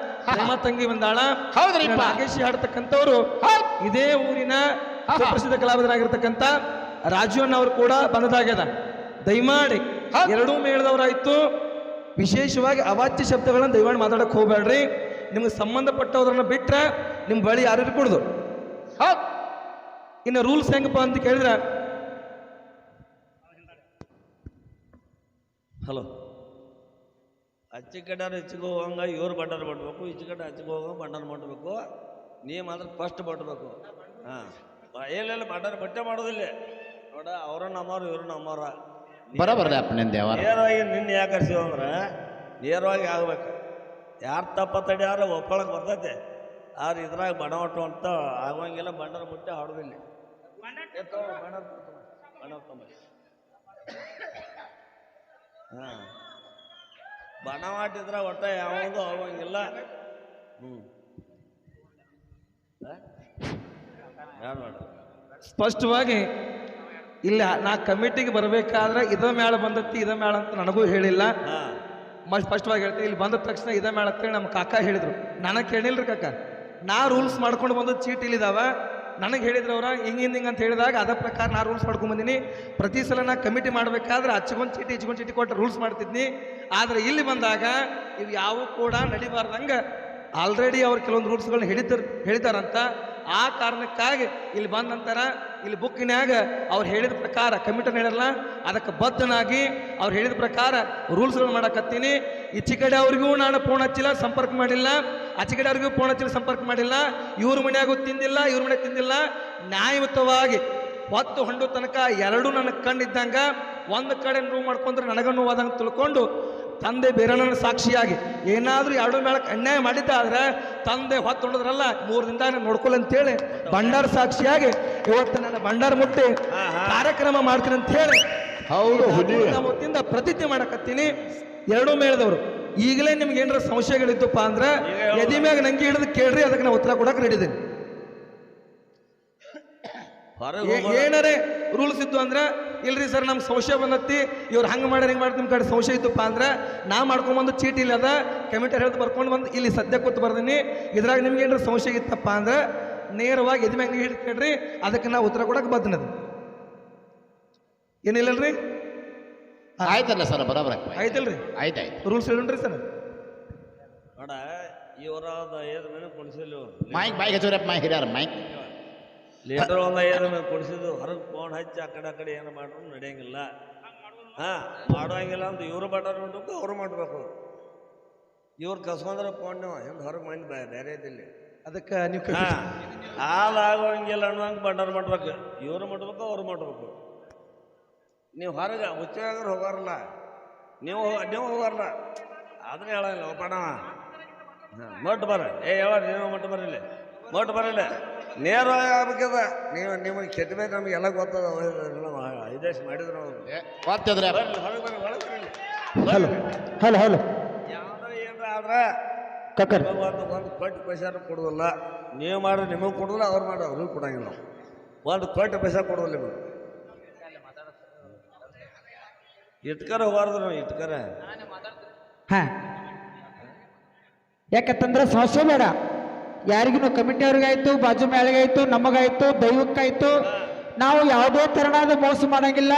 ಪ್ರೇಮ ತಂಗಿ ಬಂದಾಳ. ನಾಗೇಶಿ ಆಡ್ತಕ್ಕಂಥವ್ರು ಇದೇ ಊರಿನ ಸುಪ್ರಸಿದ್ಧ ಕಲಾವಿದರಾಗಿರ್ತಕ್ಕಂಥ ರಾಜು ಅಣ್ಣವ್ರು ಕೂಡ ಬಂದದಾಗ್ಯದ. ದಯಮಾಡಿ 2 ಮೇಳದವರಾಯ್ತು. ವಿಶೇಷವಾಗಿ ಅವಾಚ್ಯ ಶಬ್ದಗಳನ್ನ ದಯಮಾಡಿ ಮಾತಾಡಕ್ ಹೋಗ್ಬೇಡ್ರಿ. ನಿಮ್ಗೆ ಸಂಬಂಧಪಟ್ಟವ್ರನ್ನ ಬಿಟ್ರೆ ನಿಮ್ ಬಳಿ ಯಾರು ಇರ್ಕೊಡುದು. ಇನ್ನು ರೂಲ್ಸ್ ಹೆಂಗಪ್ಪ ಅಂತ ಕೇಳಿದ್ರೆ, ಹಲೋ, ಅಚ್ಚಿ ಕಡೆ ಹೆಚ್ಚಿಗೆ ಹೋಗಂಗ ಇವ್ರು ಬಂಡರ್ ಮಾಡಬೇಕು, ಈಚೆ ಕಡೆ ಹಚ್ಚಿಗೆ ಹೋಗಂಗ ಬಂಡರ್ ಮಾಡಬೇಕು. ನೀ ಮಾತ್ರ ಫಸ್ಟ್ ಬಟ್ಟಬೇಕು. ಎಲ್ಲೆಲ್ಲ ಬಂಡರ್ ಬಟ್ಟೆ ಮಾಡೋದಿಲ್ಲ ನೋಡ. ಅವರು ನಮ್ಮವ್ರು ಇವರು ನಮ್ಮವ್ರ ಬರೋಬರ್ರಿ ಅಪ್ಪ ನಿಂದ ನೇರವಾಗಿ ನಿನ್ನ ಯಾಕೆ ಕರ್ಸಿವ ಅಂದ್ರೆ ನೇರವಾಗಿ ಆಗ್ಬೇಕು. ಯಾರು ತಪ್ಪ ತಡಿಯಾರ ಒಪ್ಪಳಕ್ಕೆ ಬರ್ತೈತೆ. ಆದ್ರೆ ಇದ್ರಾಗ ಬಣ ಒಟ್ಟು ಅಂತ ಆಗುವಂಗೆಲ್ಲ ಬಂಡರ್ ಮುಟ್ಟೆ ಆಡೋದಿಲ್ಲ. ಬಣ ಮಾಡಿದ್ರ ಒಟ್ಟ ಯಾವುದು ಆಗುವಂಗಿಲ್ಲ. ಸ್ಪಷ್ಟವಾಗಿ ಇಲ್ಲ ನಾ ಕಮಿಟಿಗೆ ಬರಬೇಕಾದ್ರೆ ಇದ ಮೇಳ ಬಂದತ್ತಿ ಇದ ಮೇಳ ಅಂತ ನನಗೂ ಹೇಳಿಲ್ಲ. ಸ್ಪಷ್ಟವಾಗಿ ಹೇಳ್ತೀನಿ, ಇಲ್ಲಿ ಬಂದ ತಕ್ಷಣ ಇದ ಮೇಳ ಅಂತೇಳಿ ನಮ್ಮ ಕಾಕ ಹೇಳಿದ್ರು. ನನಗೆ ಕೇಳಿಲ್ರಿ ಕಾಕ, ನಾ ರೂಲ್ಸ್ ಮಾಡ್ಕೊಂಡು ಬಂದು ಚೀಟ್ ಇಲ್ಲಿದಾವ, ನನಗೆ ಹೇಳಿದ್ರು ಅವ್ರ ಹಿಂಗೆ ಅಂತ ಹೇಳಿದಾಗ ಅದ ಪ್ರಕಾರ ನಾ ರೂಲ್ಸ್ ಮಾಡ್ಕೊಂಡು ಬಂದೀನಿ. ಪ್ರತಿ ಸಲ ನಾ ಕಮಿಟಿ ಮಾಡಬೇಕಾದ್ರೆ ಹಚ್ಕೊಂಡು ಚೀಟಿ ಕೊಟ್ಟು ರೂಲ್ಸ್ ಮಾಡ್ತಿದ್ನಿ. ಆದರೆ ಇಲ್ಲಿ ಬಂದಾಗ ಇವು ಯಾವೂ ಕೂಡ ನಡಿಬಾರ್ದಂಗೆ ಆಲ್ರೆಡಿ ಅವ್ರು ಕೆಲವೊಂದು ರೂಲ್ಸ್ಗಳನ್ನ ಹೇಳಿದಾರಂತ. ಆ ಕಾರಣಕ್ಕಾಗಿ ಇಲ್ಲಿ ಬಂದ ನಂತರ ಇಲ್ಲಿ ಬುಕ್ಕಿನ್ಯಾಗ ಅವ್ರು ಹೇಳಿದ ಪ್ರಕಾರ ಕಮಿಟಿ ಹೇಳಿರಲ್ಲ ಅದಕ್ಕೆ ಬದ್ಧನಾಗಿ ಅವ್ರು ಹೇಳಿದ ಪ್ರಕಾರ ರೂಲ್ಸ್ಗಳು ಮಾಡಕತ್ತೀನಿ. ಈಚೆ ಕಡೆ ಅವ್ರಿಗೂ ನಾನು ಫೋನ್ ಹಚ್ಚಿಲ್ಲ, ಸಂಪರ್ಕ ಮಾಡಿಲ್ಲ, ಆಚೆ ಕಡೆ ಅವ್ರಿಗೂ ಫೋನ್ ಹಚ್ಚಿಲ್ಲ, ಸಂಪರ್ಕ ಮಾಡಿಲ್ಲ. ಇವ್ರ ಮನೆಯಾಗೂ ತಿಂದಿಲ್ಲ, ಇವ್ರ ಮನೆಯಾಗ ತಿಂದಿಲ್ಲ. ನ್ಯಾಯಯುತವಾಗಿ ಹೊತ್ತು ಹೊಂಡು ತನಕ ಎರಡೂ ನನಗೆ ಕಂಡಿದ್ದಂಗ ಒಂದು ಕಡೆ ನೋವು ಮಾಡ್ಕೊಂಡ್ರೆ ನನಗ ನೋವಾದಂಗೆ ತಿಳ್ಕೊಂಡು ತಂದೆ ಬೇರೆನ ಸಾಕ್ಷಿಯಾಗಿ ಏನಾದರೂ ಎರಡು ಮೇಳಕ್ಕೆ ಅನ್ಯಾಯ ಮಾಡಿದ್ದಾದ್ರೆ ತಂದೆ ಹೊತ್ತು ಹೊಂಡದ್ರಲ್ಲ 3 ದಿನದಾಗ ನೋಡ್ಕೊಳ್ಳಿ ಅಂತೇಳಿ ಭಂಡಾರ ಸಾಕ್ಷಿಯಾಗಿ ಇವತ್ತು ನನ್ನ ಭಂಡಾರ ಮುಟ್ಟಿ ಕಾರ್ಯಕ್ರಮ ಮಾಡ್ತೀನಿ ಅಂತ ಹೇಳಿ ಹೊತ್ತಿಂದ ಪ್ರತಿಜ್ಞೆ ಮಾಡಕತ್ತೀನಿ. ಎರಡೂ ಮೇಳದವರು ಈಗಲೇ ನಿಮ್ಗೆ ಏನಾರ ಸಂಶಯಗಳಿತ್ತಪ್ಪ ಅಂದ್ರೆ ಎದಿ ಮ್ಯಾಗ ನಂಗೆ ಹಿಡಿದು ಕೇಳ್ರಿ, ಅದಕ್ಕೆ ನಾವು ಉತ್ತರ ಕೊಡಕ್ಕೆ ರೆಡಿ ಇದ್ದೀನಿ. ಏನಾರೇ ರೂಲ್ಸ್ ಇತ್ತು ಅಂದ್ರೆ ಇಲ್ರಿ ಸರ್ ನಮ್ಗೆ ಸಂಶಯ ಬಂದತ್ತಿ, ಇವ್ರು ಹಂಗೆ ಮಾಡ್ಯಾರ ಹಿಂಗೆ ಮಾಡಿ ನಿಮ್ಮ ಕಡೆ ಸಂಶಯ ಇತ್ತಪ್ಪ ಅಂದ್ರೆ ನಾ ಮಾಡ್ಕೊಂಡ್ಬಂದು ಚೀಟಿ ಇಲ್ಲ ಅದ ಕಮಿಟಿ ಹೇಳ್ದು ಬರ್ಕೊಂಡು ಬಂದು ಇಲ್ಲಿ ಸದ್ಯ ಕೂತು ಬರ್ದೀನಿ. ಇದ್ರಾಗ ನಿಮ್ಗೆ ಏನಾರ ಸಂಶಯ ಇತ್ತಪ್ಪ ಅಂದ್ರೆ ನೇರವಾಗಿ ಎದ್ ಮ್ಯಾಗ ಹಿಡಿದು ಕೇಳ್ರಿ, ಅದಕ್ಕೆ ನಾ ಉತ್ತರ ಕೊಡಕ್ಕೆ ಬದ್ದನದು. ಏನಿಲ್ಲಲ್ರಿ? ಆಯ್ತಲ್ಲ ಸರ್, ಬರೋಬರ ಆಯ್ತಲ್ರಿ? ಆಯ್ತಾಯ್ತು. ರೂಲ್ಸ್ ಹೇಳ್ರಿ ಸರ್. ನೋಡ ಇವರಾದ 5 ಮನೆ ಕೊಡಿಸಿಲ್ಲ, ಮೈಕ್ ಹಚ್ಚೋರಪ್ಪ, ಮೈಕ್ ಹಿರಿಯಾರ ಮೈಕ್ ಲೀಟರ್ ಒಂದು 5 ಮನೆ ಕೊಡಿಸಿದ್ದು ಹೊರಗೆ ಫೋನ್ ಹಚ್ಚಿ ಆ ಕಡೆ ಏನು ಮಾಡ್ರು ನಡೆಯಂಗಿಲ್ಲ. ಮಾಡೋಂಗಿಲ್ಲ ಅಂತ ಇವರು ಬಟರ್ ಮಾಡಬೇಕು, ಅವ್ರು ಮಾಡಬೇಕು. ಇವ್ರು ಕಸ್ಕೊಂಡ್ರೆ ಫೋನ್ ನೀವು ಹಿಂದೆ ಹೊರಗೆ ಮಂದಿ ಬೇರೆ ಇದ್ದಿಲ್ಲ. ಅದಕ್ಕೆ ನೀವು ಹಾಲಾಗೋಂಗಿಲ್ಲ ಅನ್ನೋಂಗೆ ಬಟರ್ ಮಾಡ್ಬೇಕು, ಇವ್ರು ಮಾಡ್ಬೇಕು, ಅವ್ರು ಮಾಡ್ಬೇಕು. ನೀವು ಹೊರಗೆ ಹುಚ್ಚಾಗ್ರೆ ಹೋಗಾರಲ್ಲ, ನೀವು ಹೋಗಾರಲ್ಲ, ಆದ್ರೆ ಹೇಳಂಗಿಲ್ಲ ಒಪ್ಪಣವ ಮೊಟ್ಟು ಬರ ಹೇಳ ನೀವು ಮೊಟ್ಟು ಬರಲಿಲ್ಲ, ಮೊಟ್ಟು ಬರಲಿಲ್ಲ ನೇರವಾಗಿ ಆಗ್ಬೇಕದ. ನಿಮಗೆ ಕೆಟ್ಟಬೇಕು, ನಮಗೆಲ್ಲ ಗೊತ್ತದ. ಐದೇಶ ಮಾಡಿದ್ರು ಗೊತ್ತಿದ್ರೆ ಹೊರಗೆ ಬರ್ರಿ, ಒಳಗೆ ಹಲೋ ಯಾವ್ದಾರ ಏನ್ರ ಆದ್ರೆ ಒಂದು ಕೊಟ್ಟು ಪೈಸಾ ಕೊಡೋದಿಲ್ಲ. ನೀವು ಮಾಡ್ರಿ ನಿಮಗೆ ಕೊಡೋದಿಲ್ಲ, ಅವ್ರು ಮಾಡ್ರಿ ಅವ್ರಿಗೆ ಕೊಡಂಗಿಲ್ಲ. ಒಂದು ಕೊಟ್ಟು ಪೈಸಾ ಕೊಡೋದಿಲ್ಲ ನಿಮಗೆ. ಇಟ್ಕರ ಹೋಗಾರ್ದು ನಾವು ಇಟ್ಕರ. ಯಾಕಂತಂದ್ರೆ ಸಮಸ್ಯೆ ಬೇಡ, ಯಾರಿಗೂ ಕಮಿಟಿ ಅವ್ರಿಗಾಯ್ತು, ಬಾಜು ಮೇಳಿಗಾಯ್ತು, ನಮಗಾಯ್ತು, ದೈವಕ್ಕಾಯ್ತು. ನಾವು ಯಾವುದೇ ತೆರನಾದ ಮೋಸ ಮಾಡಂಗಿಲ್ಲ,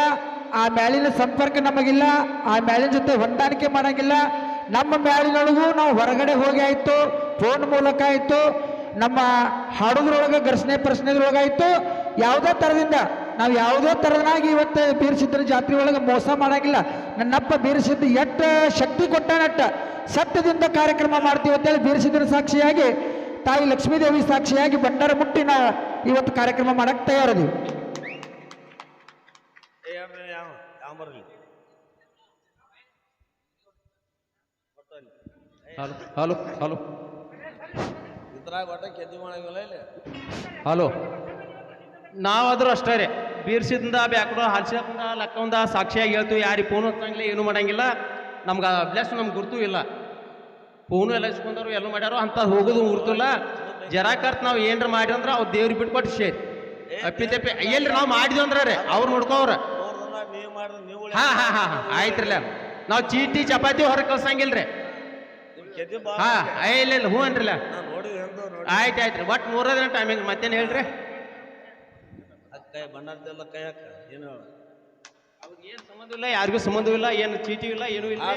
ಆ ಮೇಳಿನ ಸಂಪರ್ಕ ನಮಗಿಲ್ಲ, ಆ ಮೇಳಿನ ಜೊತೆ ಹೊಂದಾಣಿಕೆ ಮಾಡಂಗಿಲ್ಲ. ನಮ್ಮ ಮೇಳಿನೊಳಗೂ ನಾವು ಹೊರಗಡೆ ಹೋಗಿ ಆಯ್ತು, ಫೋನ್ ಮೂಲಕ ಆಯ್ತು, ನಮ್ಮ ಹಾಡುದ್ರೊಳಗೆ ಘರ್ಷಣೆ ಪ್ರಶ್ನೆಗಳೊಳಗಾಯ್ತು, ಯಾವುದೇ ಥರದಿಂದ ನಾವು ಯಾವುದೇ ಥರನಾಗಿ ಇವತ್ತು ಬೀರಸಿದ್ರ ಜಾತ್ರೆ ಒಳಗೆ ಮೋಸ ಮಾಡಂಗಿಲ್ಲ. ನನ್ನಪ್ಪ ಬೀರಸಿದ್ದ ಎಷ್ಟು ಶಕ್ತಿ ಕೊಟ್ಟಾನಟ್ಟ ಸತ್ಯದಿಂದ ಕಾರ್ಯಕ್ರಮ ಮಾಡ್ತೀವಿ ಅಂತೇಳಿ ಬೀರಸಿದ್ರ ಸಾಕ್ಷಿಯಾಗಿ, ತಾಯಿ ಲಕ್ಷ್ಮೀದೇವಿ ಸಾಕ್ಷಿಯಾಗಿ ಭಂಡಾರ ಮುಟ್ಟಿ ನಾವು ಇವತ್ತು ಕಾರ್ಯಕ್ರಮ ಮಾಡಕ್ಕೆ ತಯಾರಿದೀವಿ. ಹಲೋ ಹಲೋ ಇದ್ರಾಗ ಒಟ್ಟ ಕೆದ್ದಿ ಮಾಡಂಗಿಲ್ಲ ಇಲ್ಲಿ. ಹಲೋ ನಾವಾದ್ರೂ ಅಷ್ಟೇ ರೀ, ಬೀರ್ಸಿದಿಂದ ಬ್ಯಾಕಡ ಹಲ್ಸಿಂದ ಲೆಕ್ಕವಂದ ಸಾಕ್ಷಿಯಾಗಿ ಹೇಳ್ತೀವಿ. ಯಾರಿಗೆ ಫೋನ್ ಹತ್ತಂಗಿಲ್ಲ, ಏನೂ ಮಾಡಂಗಿಲ್ಲ. ನಮ್ಗೆ ಬ್ಲೆಸ್ ನಮ್ಗೆ ಗುರ್ತು ಇಲ್ಲ. ಫೋನು ಎಲ್ಲ ಇಸ್ಕೊಂಡವ್ರು ಎಲ್ಲ ಮಾಡ್ಯಾರೋ ಅಂತ ಹೋಗೋದು ಗುರ್ತಿಲ್ಲ. ಜರಾಕರ್ತ್ ನಾವು ಏನ್ರ ಮಾಡಿ ಅಂದ್ರೆ ಅವ್ರು ದೇವ್ರಿಗೆ ಬಿಟ್ಕೊಟ್ಟು ಶೇ ಅಪ್ಪಿ ತಪ್ಪಿ ಎಲ್ರಿ ನಾವು ಮಾಡಿದ್ವಿ ಅಂದ್ರೆ ರೀ ಅವ್ರು ನೋಡ್ಕೋವ್ರ. ಹಾ ಆಯ್ತ್ರಲ್ಲ, ನಾವು ಚೀಟಿ ಚಪಾತಿ ಹೊರಗೆ ಕಳ್ಸಂಗಿಲ್ರಿ. ಇಲ್ಲ ಹ್ಞೂ ಅನ್ರಲ್ಲ, ಆಯ್ತು ಒಟ್ಟು 3 ದಿನ ಟೈಮಿಂಗ್. ಮತ್ತೇನು ಹೇಳ್ರಿ? ಬಣ್ಣದ್ದೆಲ್ಲ ಕೈ ಹಾಕ ಏನು ಅವ್ರಿಗೆ ಏನು ಸಂಬಂಧ ಇಲ್ಲ, ಯಾರಿಗೂ ಸಂಬಂಧವಿಲ್ಲ, ಏನು ಚೀಟಿ ಇಲ್ಲ, ಏನೂ ಇಲ್ಲ.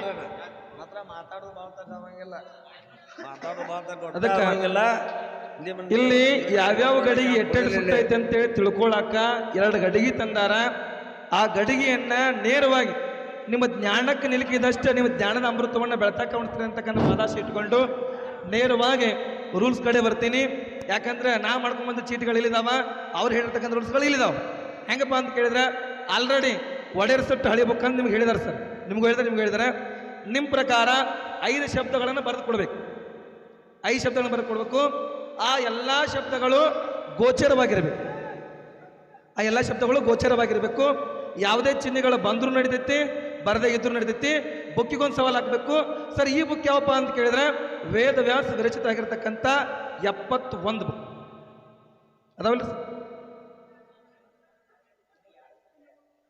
ಮಾತ್ರ ಮಾತಾಡೋದು ಬಾಳ್ತಾಗಿಲ್ಲ. ಇಲ್ಲಿ ಯಾವ್ಯಾವ ಗಡಿಗೆ ಎಟ್ಟೆಡ್ ಸುತ್ತೈತೆ ಅಂತೇಳಿ ತಿಳ್ಕೊಳಕ 2 ಗಡಿಗೆ ತಂದಾರ. ಆ ಗಡಿಗೆಯನ್ನ ನೇರವಾಗಿ ನಿಮ್ಮ ಜ್ಞಾನಕ್ಕೆ ನಿಲುಕಿದಷ್ಟೇ ನಿಮ್ಮ ಜ್ಞಾನದ ಅಮೃತವನ್ನು ಬೆಳತಕ್ಕ ಉಣ್ತೀರಿ ಅಂತಕ್ಕಂಥ ಮಾದಾಶ ಇಟ್ಕೊಂಡು ನೇರವಾಗಿ ರೂಲ್ಸ್ ಕಡೆ ಬರ್ತೀನಿ. ಯಾಕಂದ್ರೆ ನಾ ಮಾಡ್ಕೊಂಡ್ಬಂದ ಚೀಟಿಗಳು ಇಲ್ಲಿದಾವ, ಅವ್ರು ಹೇಳಿರ್ತಕ್ಕಂಥ ರೂಲ್ಸ್ಗಳು ಇಲ್ಲಿದಾವ. ಹೆಂಗಪ್ಪ ಅಂತ ಕೇಳಿದ್ರೆ ಆಲ್ರೆಡಿ ಒಡೆಯರ್ ಸೆಟ್ ಹಳಿ ಬುಕ್ ಅಂತ ನಿಮ್ಗೆ ಹೇಳಿದಾರೆ ಸರ್. ನಿಮ್ಗೆ ಹೇಳಿದಾರೆ ನಿಮ್ಮ ಪ್ರಕಾರ 5 ಶಬ್ದಗಳನ್ನು ಬರೆದು ಕೊಡ್ಬೇಕು. 5 ಶಬ್ದಗಳನ್ನು ಬರೆದು ಕೊಡ್ಬೇಕು. ಆ ಎಲ್ಲ ಶಬ್ದಗಳು ಗೋಚರವಾಗಿರಬೇಕು. ಯಾವುದೇ ಚಿಹ್ನೆಗಳು ಬಂದರೂ ನಡೀತೈತಿ, ಬರದೇ ಇದ್ರೂ ನಡೀತೈತಿ. ಬುಕ್ಕಿಗೊಂದು ಸವಾಲು ಹಾಕಬೇಕು. ಸರ್ ಈ ಬುಕ್ ಯಾವಪ್ಪ ಅಂತ ಕೇಳಿದ್ರೆ ವೇದವ್ಯಾಸ ವಿರಚಿತ ಆಗಿರ್ತಕ್ಕಂಥ 71 ಬುಕ್ ಅದಾವಲ್ಲ ಸರ್.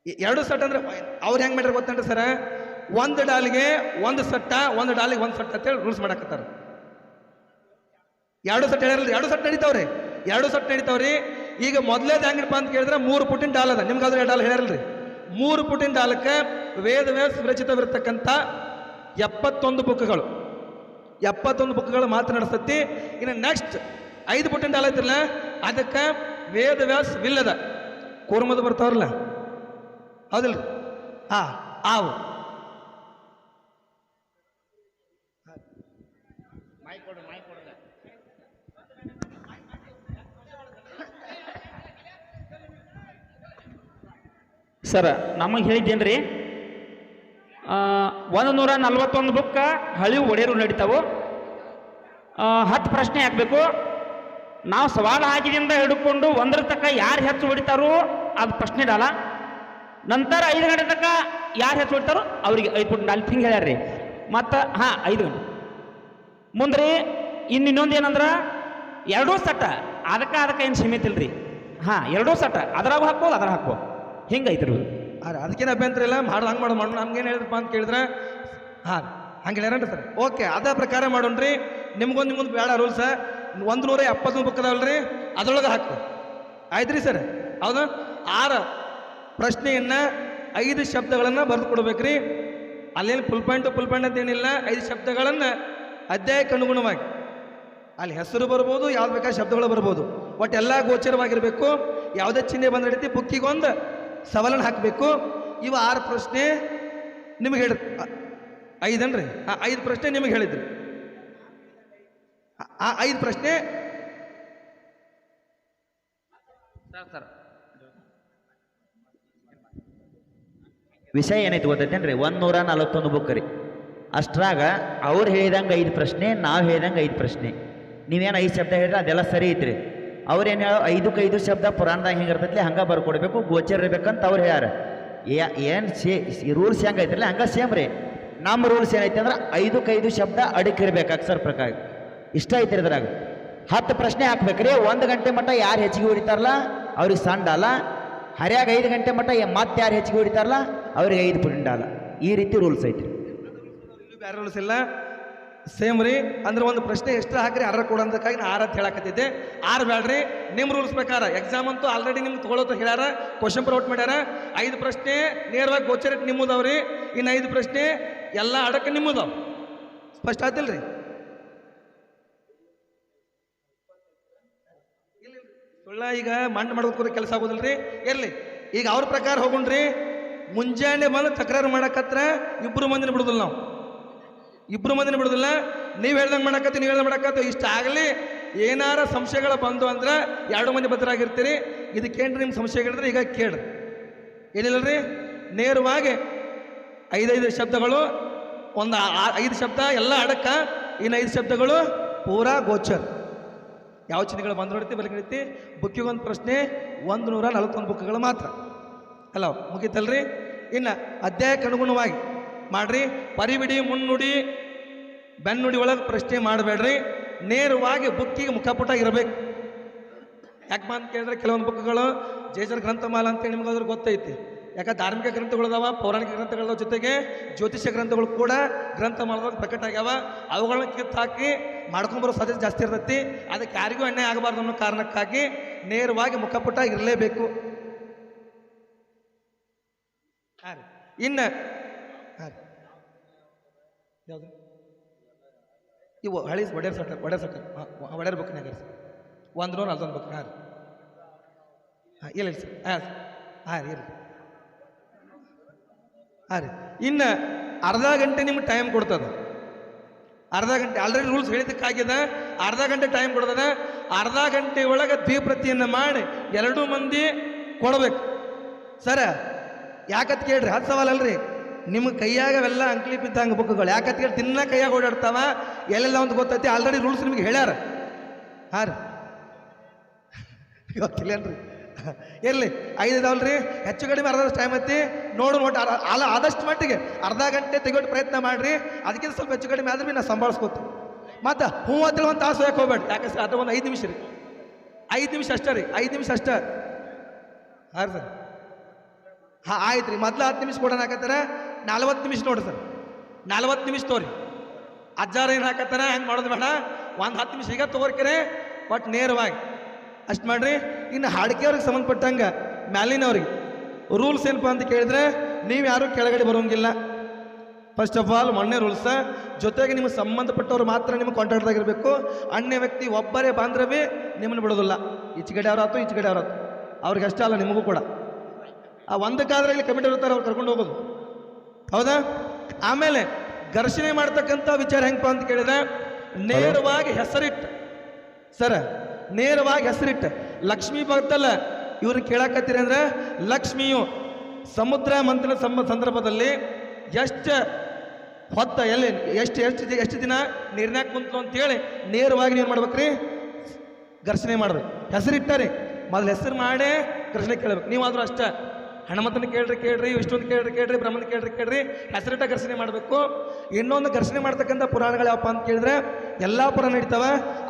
ಎರಡು ಸಟ್ ಅಂದ್ರೆ ಅವ್ರು ಹೆಂಗೆ ಮಾಡ್ಯಾರ ಗೊತ್ತೇನ್ರಿ ಸರ, ಒಂದು ಡಾಲಿಗೆ ಒಂದು ಸಟ್ಟ, ಒಂದು ಡಾಲಿಗೆ ಒಂದು ಸಟ್ಟ ಅಂತೇಳಿ ರೂಲ್ಸ್ ಮಾಡಕತ್ತಾರ. ಎರಡು ಸಟ್ ಹೇಳ್ಯಾರಲ್ರಿ, ಎರಡು ಸಟ್ ನಡೀತಾವ್ರಿ, ಎರಡು ಸಟ್ ನಡೀತಾವ್ರಿ. ಈಗ ಮೊದಲೇದು ಹೆಂಗಪ್ಪ ಅಂತ ಕೇಳಿದ್ರೆ 3 ಪುಟಿನ ಡಾಲ್ ಅದ, ನಿಮ್ಗೆ ಅದ್ರ ಡಾಲ್ ಹೇಳ್ಯಾರಲ್ರಿ. 3 ಪುಟಿನ ಡಾಲಕ್ಕೆ ವೇದವ್ಯಾಸ ವಿರಚಿತವಿರತಕ್ಕಂಥ 71 ಬುಕ್ಗಳು, 71 ಬುಕ್ಗಳು ಮಾತ್ರ ನಡೆಸ್ತತಿ. ಇನ್ನು ನೆಕ್ಸ್ಟ್ 5 ಪುಟಿನ ಡಾಲ್ ಐತಿರಲ್ಲ, ಅದಕ್ಕೆ ವೇದವ್ಯಾಸ ವಿಲ್ಲದ ಕೂರ್ಮದ ಬರ್ತಾವ್ರಲ್ಲ, ಹೌದಿಲ್ರಿ? ಆವು ಸರ್ ನಮಗೆ ಹೇಳಿದ್ದೇನ್ರಿ, 141 ಬುಕ್ಕ ಹಳಿ ಒಡೆಯರು ನಡೀತಾವು. 10 ಪ್ರಶ್ನೆ ಹಾಕಬೇಕು. ನಾವು ಸವಾಲು ಹಾಕಿದಿಂದ ಹಿಡ್ಕೊಂಡು 1ರ ತನಕ ಯಾರು ಹೆಚ್ಚು ಹೊಡಿತಾರೋ ಅದು ಪ್ರಶ್ನೆ ಡಾಲ. ನಂತರ 5 ಗಂಟೆ ತನಕ ಯಾರು ಹೆಚ್ಚು ಹೊಡಿತಾರೋ ಅವ್ರಿಗೆ 5 ಪುಟ್ ಡಾಲ್ ಹಿಂಗೆ ಹೇಳ್ಯಾರ್ರಿ. ಮತ್ತು 5 ಗಂಟೆ ಮುಂದ್ರಿ. ಇನ್ನೊಂದು ಏನಂದ್ರೆ 2 ಸಟ್ಟ, ಅದಕ್ಕೆ ಏನು ಸೀಮಿತ ಇಲ್ರಿ. 2 ಸಟ್ಟ ಅದ್ರಾಗ ಹಾಕ್ಬೋದು, ಅದ್ರಾಗ ಹಾಕ್ಬೋದು, ಹಿಂಗೆ ಐತ್ರಿ. ಅದಕ್ಕೇನು ಅಭ್ಯಂತರ ಇಲ್ಲ, ಮಾಡೋದು ಹಂಗೆ ಮಾಡೋಣ. ನಮ್ಗೇನು ಹೇಳಿದ್ರಪ್ಪ ಅಂತ ಕೇಳಿದ್ರೆ ಹಂಗೆ ಹೇಳ್ಯಾರನ್ರಿ ಸರ್. ಓಕೆ, ಅದೇ ಪ್ರಕಾರ ಮಾಡೋಣ್ರಿ. ನಿಮ್ಗೊಂದು ಬೇಡ ರೂಲ್ಸ. 170 ಬುಕ್ ಅದಾವಲ್ರಿ, ಅದ್ರೊಳಗೆ ಹಾಕು. ಆಯ್ತು ರೀ ಸರ್, ಹೌದಾ? 6 ಪ್ರಶ್ನೆಯನ್ನು 5 ಶಬ್ದಗಳನ್ನು ಬರೆದು ಕೊಡ್ಬೇಕ್ರಿ. ಅಲ್ಲೇನು ಫುಲ್ ಪಾಯಿಂಟ್ ಅಂತ ಏನಿಲ್ಲ. 5 ಶಬ್ದಗಳನ್ನು ಅಧ್ಯಾಯಕ್ಕೆ ಅನುಗುಣವಾಗಿ, ಅಲ್ಲಿ ಹೆಸರು ಬರ್ಬೋದು, ಯಾವ್ದು ಬೇಕಾದ ಶಬ್ದಗಳು ಬರ್ಬೋದು, ಒಟ್ಟು ಎಲ್ಲ ಗೋಚರವಾಗಿರಬೇಕು. ಯಾವುದೇ ಚಿಹ್ನೆ ಬಂದ ರೀತಿ ಬುಕ್ಕಿಗೆ ಒಂದು ಸವಾಲನ್ನು ಹಾಕಬೇಕು. ಇವು 6 ಪ್ರಶ್ನೆ ನಿಮಗೆ ಹೇಳಿದ್ರು. 5 ಅನ್ರಿ? 5 ಪ್ರಶ್ನೆ ನಿಮಗೆ ಹೇಳಿದ್ರು. 5 ಪ್ರಶ್ನೆ ಸರ್ ವಿಷಯ ಏನೈತಿ ಗೊತ್ತೈತೇನ್ರಿ? 141 ಬುಕ್ ರೀ. ಅಷ್ಟ್ರಾಗ ಅವ್ರು ಹೇಳಿದಂಗೆ 5 ಪ್ರಶ್ನೆ, ನಾವು ಹೇಳಿದಂಗೆ 5 ಪ್ರಶ್ನೆ. ನೀವೇನು 5 ಶಬ್ದ ಹೇಳಿದ್ರೆ ಅದೆಲ್ಲ ಸರಿ ಐತ್ರಿ. ಅವ್ರೇನು ಹೇಳೋ 5ಕ್ಕೆ 5 ಶಬ್ದ ಪುರಾಣದಾಗ ಹೆಂಗೆ ಇರ್ತೈತಿ ಹಂಗೆ ಬರ್ಕೊಡ್ಬೇಕು, ಗೋಚರ ಇರ್ಬೇಕಂತ ಅವ್ರು ಹೇಳ್ಯಾರ. ಏನು ರೂಲ್ಸ್ ಹೆಂಗೆ ಐತ್ರಲ್ಲ ಹಂಗೆ ಸೇಮ್ ರೀ. ನಮ್ಮ ರೂಲ್ಸ್ ಏನೈತೆ ಅಂದ್ರೆ 5ಕ್ಕೆ 5 ಶಬ್ದ ಅಡಕಿರ್ಬೇಕು ಅಕ್ಷರ ಪ್ರಕಾರ. ಇಷ್ಟ ಐತ್ರಿ ಇದ್ರಾಗ. 10 ಪ್ರಶ್ನೆ ಹಾಕ್ಬೇಕ್ರಿ. 1 ಗಂಟೆ ಮಟ್ಟ ಯಾರು ಹೆಚ್ಚಿಗೆ ಹೊಡಿತಾರಲ್ಲ ಅವ್ರಿಗೆ ಸಣ್ಣ ಡಾಲ, ಹರಿಯಾಗ 5 ಗಂಟೆ ಮಟ್ಟ ಮತ್ತೆ ಯಾರು ಹೆಚ್ಚಿಗೆ ಹೊಡಿತಾರಲ್ಲ ಅವ್ರಿಗೆ 5 ಪುಟಿನ ಡಾಲ. ಈ ರೀತಿ ರೂಲ್ಸ್ ಐತ್ರಿ. ಬೇರೆ ರೂಲ್ಸ್ ಇಲ್ಲ, ಸೇಮ್ ರೀ. ಅಂದ್ರೆ ಒಂದು ಪ್ರಶ್ನೆ ಎಷ್ಟು ಹಾಕ್ರಿ 6 ಕೊಡೋದಕ್ಕಾಗಿ ನಾ 6 ಅಂತ ಹೇಳಕತ್ತಿದ್ದೆ. 6 ಬೇಡ್ರಿ. ನಿಮ್ಮ ರೂಲ್ಸ್ ಪ್ರಕಾರ ಎಕ್ಸಾಮ್ ಅಂತೂ ಆಲ್ರೆಡಿ ನಿಮ್ಗೆ ತೊಗೊಳೋದು ಹೇಳ್ಯಾರ, ಕ್ವಶನ್ ಪೇಪರ್ ಔಟ್ ಮಾಡ್ಯಾರ. 5 ಪ್ರಶ್ನೆ ನೇರವಾಗಿ ಗೋಚರ ನಿಮ್ಮದವ್ರಿ. ಇನ್ನು 5 ಪ್ರಶ್ನೆ ಎಲ್ಲ ಅಡಕ್ಕೆ ನಿಮ್ಮದವ್. ಸ್ಪಷ್ಟ ಆತಿಲ್ರಿ? ಸುಳ್ಳ ಈಗ ಮಂಡ್ ಮಾಡ್ಬೇಕು ಕೆಲಸ ಆಗೋದಿಲ್ರಿ. ಇರ್ಲಿ, ಈಗ ಅವ್ರ ಪ್ರಕಾರ ಹೋಗುಣ್ರಿ. ಮುಂಜಾನೆ ಬಂದು ತಕರಾರು ಮಾಡಕತ್ರ 2 ಮಂದಿನ ಬಿಡೋದಿಲ್ಲ ನಾವು, 2 ಮಂದಿನ ಬಿಡೋದಿಲ್ಲ. ನೀವು ಹೇಳ್ದಂಗೆ ಮಾಡಕತ್ತಿ, ನೀವು ಹೇಳ್ದಂಗೆ ಮಾಡಕತ್ತ. ಇಷ್ಟ ಆಗಲಿ ಏನಾರ ಸಂಶಯಗಳು ಬಂದು ಅಂದ್ರೆ 2 ಮಂದಿ ಬದ್ಧರಾಗಿರ್ತೀರಿ. ಇದಕ್ಕೇನ್ರಿ ನಿಮ್ಮ ಸಂಶಯಗಳಿದ್ರೆ ಈಗ ಕೇಳ್ರಿ. ಏನಿಲ್ಲರಿ, ನೇರವಾಗಿ 5 ಶಬ್ದಗಳು, ಒಂದು 5 ಶಬ್ದ ಎಲ್ಲ ಅಡಕ್ಕ, ಇನ್ನು 5 ಶಬ್ದಗಳು ಪೂರಾ ಗೋಚರ್. ಯಾವ ಚಿಹ್ನೆಗಳು ಬಂದು ನೋಡ್ತಿ ಬಲಿಗೈತಿ. ಬುಕ್ಕಿಗೆ ಒಂದು ಪ್ರಶ್ನೆ, 141 ಬುಕ್ಗಳು ಮಾತ್ರ ಅಲ್ಲ, ಮುಗೀತಲ್ರಿ? ಇನ್ನು ಅಧ್ಯಾಯಕ್ಕೆ ಅನುಗುಣವಾಗಿ ಮಾಡ್ರಿ. ಪರಿಬಿಡಿ, ಮುನ್ನುಡಿ, ಬೆನ್ನುಡಿ ಒಳಗೆ ಪ್ರಶ್ನೆ ಮಾಡಬೇಡ್ರಿ. ನೇರವಾಗಿ ಬುಕ್ಕಿಗೆ ಮುಖಪುಟ ಇರಬೇಕು. ಯಾಕೆ ಅಂತ ಕೇಳಿದ್ರೆ ಕೆಲವೊಂದು ಬುಕ್ಗಳು ಜೇಜರ್ ಗ್ರಂಥಮಾಲ ಅಂತೇಳಿ ನಿಮ್ಗೆ ಅದ್ರ ಗೊತ್ತೈತಿ. ಯಾಕೆ ಧಾರ್ಮಿಕ ಗ್ರಂಥಗಳದಾವ, ಪೌರಾಣಿಕ ಗ್ರಂಥಗಳ ಜೊತೆಗೆ ಜ್ಯೋತಿಷ್ಯ ಗ್ರಂಥಗಳು ಕೂಡ ಗ್ರಂಥಮಾಲದಾಗ ಪ್ರಕಟ ಆಗ್ಯಾವ. ಅವುಗಳನ್ನ ಕಿತ್ತು ಹಾಕಿ ಮಾಡ್ಕೊಂಬರೋ ಸಾಧ್ಯತೆ ಜಾಸ್ತಿ ಇರ್ತೈತಿ. ಅದಕ್ಕೆ ಯಾರಿಗೂ ಅನ್ಯಾಯ ಆಗಬಾರ್ದು ಅನ್ನೋ ಕಾರಣಕ್ಕಾಗಿ ನೇರವಾಗಿ ಮುಖಪುಟ ಇರಲೇಬೇಕು. ಇನ್ನು ಯಾವುದು ಇವು ಹಳಿ ಒಡೆಯರ್ ಸಟರ್ ಒಡೆಯರ್ ಬುಕ್ನಾಗ ಸರ್ 141 ಬುಕ್. ಇಲ್ಲ ಸರ್. ಇರಲಿ. ರೀ. ಇನ್ನು ಅರ್ಧ ಗಂಟೆ ನಿಮ್ಗೆ ಟೈಮ್ ಕೊಡ್ತದೆ. ಅರ್ಧ ಗಂಟೆ ಆಲ್ರೆಡಿ ರೂಲ್ಸ್ ಹೇಳಿದ್ದಕ್ಕಾಗಿದೆ. ಅರ್ಧ ಗಂಟೆ ಟೈಮ್ ಕೊಡ್ತದೆ. ಅರ್ಧ ಗಂಟೆ ಒಳಗೆ ದ್ವಿಪ್ರತಿಯನ್ನು ಮಾಡಿ 2 ಮಂದಿ ಕೊಡಬೇಕು. ಸರ ಯಾಕತ್ ಕೇಳ್ರಿ, 10 ಸವಾಲಲ್ರಿ. ನಿಮ್ಗೆ ಕೈಯಾಗ ಅವೆಲ್ಲ ಅಂಕ್ಲಿ ಬಿದ್ದಂಗೆ ಬುಕ್ಗಳು. ಯಾಕತ್ ಕೇಳಿ ತಿನ್ನ ಕೈಯಾಗ ಓಡಾಡ್ತಾವ, ಎಲ್ಲೆಲ್ಲ ಒಂದು ಗೊತ್ತೈತಿ. ಆಲ್ರೆಡಿ ರೂಲ್ಸ್ ನಿಮ್ಗೆ ಹೇಳ್ಯಾರ. ರೀ ಗೊತ್ತಿಲ್ಲೇನ್ರಿ? ಇರಲಿ, 5 ಇದಾವಲ್ರಿ. ಹೆಚ್ಚು ಕಡಿಮೆ ಅರ್ಧ ಟೈಮ್ ಐತಿ. ನೋಡು ಒಟ್ಟು ಆದಷ್ಟು ಮಟ್ಟಿಗೆ ಅರ್ಧ ಗಂಟೆ ತೆಗೋಟ್ಟು ಪ್ರಯತ್ನ ಮಾಡಿರಿ. ಅದಕ್ಕಿಂತ ಸ್ವಲ್ಪ ಹೆಚ್ಚು ಕಡಿಮೆ ಆದ್ರೆ ನಾ ಸಂಭಾಳಿಸ್ಕೋತೀನಿ. ಮತ್ತು ಹ್ಞೂ ಅಂತೇಳಿ 1 ತಾಸು ಹೋಗಕ್ಕೆ ಹೋಗ್ಬೇಡಿ. ಯಾಕಂದ್ರೆ ಅದು ಒಂದು 5 ನಿಮಿಷ ರೀ. 5 ನಿಮಿಷ ಅಷ್ಟೇ ರೀ. 5 ನಿಮಿಷ ಅಷ್ಟೇ. ಸರ್ ಹಾಂ ಆಯ್ತು ರೀ, ಮೊದಲು 10 ನಿಮಿಷ ಕೊಡೋಣ ಹಾಕತ್ತಾರ, 40 ನಿಮಿಷ ನೋಡ್ರಿ ಸರ್, 40 ನಿಮಿಷ ತೋರಿ. ಅಜ್ಜಾರ ಏನು ಹಾಕತ್ತಾರ ಹೆಂಗೆ ಮಾಡೋದು ಬೇಡ, ಒಂದು 10 ನಿಮಿಷ ಈಗ ತಗೋರ್ಕರೆ ಬಟ್ ನೇರವಾಗಿ ಅಷ್ಟು ಮಾಡ್ರಿ. ಇನ್ನು ಹಾಡಿಕೆಯವ್ರಿಗೆ ಸಂಬಂಧಪಟ್ಟಂಗೆ ಮ್ಯಾಲಿನವ್ರಿಗೆ ರೂಲ್ಸ್ ಏನಪ್ಪ ಅಂತ ಕೇಳಿದ್ರೆ, ನೀವು ಯಾರು ಕೆಳಗಡೆ ಬರೋಂಗಿಲ್ಲ. ಫಸ್ಟ್ ಆಫ್ ಆಲ್ ಮೊನ್ನೆ ರೂಲ್ಸ, ಜೊತೆಗೆ ನಿಮಗೆ ಸಂಬಂಧಪಟ್ಟವ್ರು ಮಾತ್ರ ನಿಮಗೆ ಕಾಂಟ್ಯಾಕ್ಟ್ದಾಗಿರಬೇಕು. ಅನ್ಯ ವ್ಯಕ್ತಿ ಒಬ್ಬರೇ ಬಾಂದ್ರವೇ ನಿಮ್ಮನ್ನು ಬಿಡೋದಿಲ್ಲ. ಈಚೆಗಡೆ ಅವರಾತು ಈಚೆಗಡೆ ಅವರಾತು, ಅವ್ರಿಗೆ ಅಷ್ಟೇ ಅಲ್ಲ ನಿಮಗೂ ಕೂಡ. ಆ ಒಂದಕ್ಕಾದ್ರೆ ಇಲ್ಲಿ ಕಮಿಟಿ ಇರ್ತಾರೆ, ಅವ್ರು ಕರ್ಕೊಂಡು ಹೋಗೋದು, ಹೌದಾ? ಆಮೇಲೆ ಘರ್ಷಣೆ ಮಾಡ್ತಕ್ಕಂಥ ವಿಚಾರ ಹೆಂಗಪ್ಪ ಅಂತ ಕೇಳಿದ್ರೆ, ನೇರವಾಗಿ ಹೆಸರಿಟ್ಟು ಸರ, ನೇರವಾಗಿ ಹೆಸರಿಟ್ಟು ಲಕ್ಷ್ಮೀ ಭಕ್ತಲ್ಲ ಇವ್ರನ್ನ ಕೇಳಾಕತ್ತೀರಿ ಅಂದ್ರೆ, ಲಕ್ಷ್ಮಿಯು ಸಮುದ್ರ ಮಂಥನ ಸಂದರ್ಭದಲ್ಲಿ ಎಷ್ಟು ಹೊತ್ತ ಎಲ್ಲಿ ಎಷ್ಟು ದಿನ ನೀರಿನಾಗ ಕುಂತು ಅಂತೇಳಿ ನೇರವಾಗಿ ನೀವು ಮಾಡ್ಬೇಕ್ರಿ, ಘರ್ಷಣೆ ಮಾಡ್ಬೇಕು. ಹೆಸರಿಟ್ಟಾರಿ, ಮೊದಲು ಹೆಸರು ಮಾಡೇ ಘರ್ಷಣೆ ಕೇಳ್ಬೇಕು. ನೀವಾದ್ರೂ ಅಷ್ಟೇ ಹನುಮಂತನ ಕೇಳ್ರಿ, ವಿಷ್ಣುನ ಕೇಳ್ರಿ, ಬ್ರಹ್ಮನ ಕೇಳ್ರಿ, ಹೆಸರಿಟ್ಟ ಘರ್ಷಣೆ ಮಾಡಬೇಕು. ಇನ್ನೊಂದು ಘರ್ಷಣೆ ಮಾಡ್ತಕ್ಕಂಥ ಪುರಾಣಗಳು ಯಾವಪ್ಪ ಅಂತ ಕೇಳಿದ್ರೆ ಎಲ್ಲ ಪುರಾಣ ನಡೀತಾವ,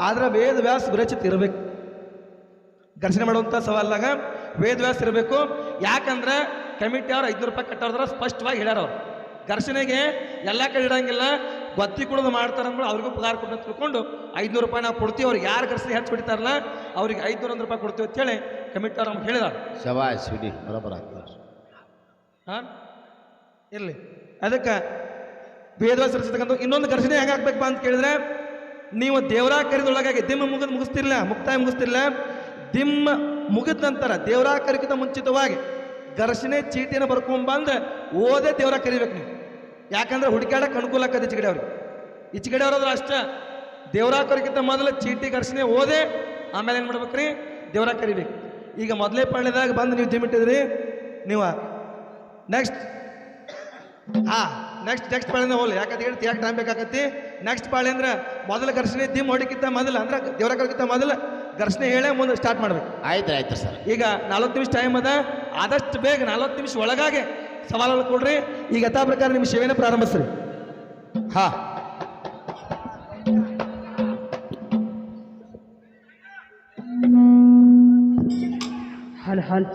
ಆದ್ರೆ ವೇದ ವ್ಯಾಸ ವಿರಚಿತ ಇರಬೇಕು. ಘರ್ಷಣೆ ಮಾಡುವಂಥ ಸವಾಲಾಗ ವೇದ ವ್ಯಾಸ ಇರಬೇಕು. ಯಾಕಂದ್ರೆ ಕಮಿಟಿ ಅವ್ರು 500 ರೂಪಾಯಿ ಕಟ್ಟೋದ್ರ ಸ್ಪಷ್ಟವಾಗಿ ಹೇಳ್ಯಾರ. ಅವ್ರು ಘರ್ಷಣೆಗೆ ಎಲ್ಲ ಕಡೆ ಇಡಂಗಿಲ್ಲ, ಗೊತ್ತಿ ಕೊಡೋದು ಮಾಡ್ತಾರೆ ಅಂದ್ಬಿಟ್ಟು ಅವ್ರಿಗೂ ಪಗಾರ ಕೊಟ್ಟು ತಿಳ್ಕೊಂಡು 500 ರೂಪಾಯಿ ನಾವು ಕೊಡ್ತೀವಿ. ಅವ್ರಿಗೆ ಯಾರು ಘರ್ಷಣೆ ಹೆಚ್ಚು ಬಿಡ್ತಾರಲ್ಲ ಅವ್ರಿಗೆ 501 ರೂಪಾಯಿ ಕೊಡ್ತೀವಿ ಅಂತೇಳಿ ಕಮಿಟಿ ಅವ್ರು ನಮ್ಗೆ ಹೇಳಿದಾರೆ. ಶಬಾಷ್ ಬಿಡಿ, ಬರೋಬ್ಬರ ಆಗ್ತಾರೆ. ಹಾಂ ಇರಲಿ. ಅದಕ್ಕೆ ವೇದವಾಸ ರಚಿಸ್ತಕ್ಕಂಥ ಇನ್ನೊಂದು ಘರ್ಷಣೆ ಹೆಂಗೆ ಆಗ್ಬೇಕಪ್ಪ ಅಂತ ಕೇಳಿದ್ರೆ, ನೀವು ದೇವರ ಕರಿದೊಳಗಾಗಿ ದಿಮ್ಮ ಮುಕ್ತಾಯ ಮುಗಿಸ್ತಿರ್ಲಿಲ್ಲ. ದಿಮ್ಮ ಮುಗಿದ ನಂತರ ದೇವರ ಕರಿಕಿಂತ ಮುಂಚಿತವಾಗಿ ಘರ್ಷಣೆ ಚೀಟಿಯನ್ನು ಬರ್ಕೊಂಡ್ಬಂದು ಓದೇ ದೇವರ ಕರಿಬೇಕು ನೀವು. ಯಾಕಂದ್ರೆ ಹುಡುಕಾಡಕ್ಕೆ ಅನುಕೂಲ ಆಕತ್ತೆ ಈಚೆಗಡೆ ಅವ್ರಿಗೆ. ಈಚೆಗಡೆ ಅವರಾದ್ರೆ ಅಷ್ಟೇ, ದೇವರ ಕರಿಕಿಂತ ಮೊದಲು ಚೀಟಿ ಘರ್ಷಣೆ ಓದೇ ಆಮೇಲೆ ಏನು ಮಾಡ್ಬೇಕ್ರಿ, ದೇವರ ಕರಿಬೇಕು. ಈಗ ಮೊದಲೇ ಪಾಳ್ಯದಾಗ ಬಂದು ನೀವು ದಿಮ್ಮಿಟ್ಟಿದ್ರಿ, ನೀವು ನೆಕ್ಸ್ಟ್ ನೆಕ್ಸ್ಟ್ ಪಾಳ್ಯದಿಂದ ಹೋಗ್ಲಿ. ಯಾಕಂತ ಹೇಳ್ತಿ, ಯಾಕೆ ಟೈಮ್ ಬೇಕಾಕತ್ತಿ. ನೆಕ್ಸ್ಟ್ ಪಾಳ್ಯ ಅಂದ್ರೆ ಮೊದಲ ಘರ್ಷಣೆ ದಿಮ್ ಹೊಡಿಕಿಂತ ಮೊದಲು ಅಂದ್ರೆ ದೇವರ ಕರಿಕಿಂತ ಮೊದಲು ಘರ್ಷಣೆ ಹೇಳೇ ಮುಂದೆ ಸ್ಟಾರ್ಟ್ ಮಾಡ್ಬೇಕು. ಆಯ್ತು ಸರ್. ಈಗ 40 ನಿಮಿಷ ಟೈಮ್ ಅದ, ಆದಷ್ಟು ಬೇಗ 40 ನಿಮಿಷ ಒಳಗಾಗಿ ಸವಾಲುಗಳು ಕೊಡ್ರಿ. ಈಗ ಯಥಾ ಪ್ರಕಾರ ನಿಮ್ಮ ಸೇವೆನ ಪ್ರಾರಂಭಿಸ್ರಿ. ಹಾ, ಹಲ್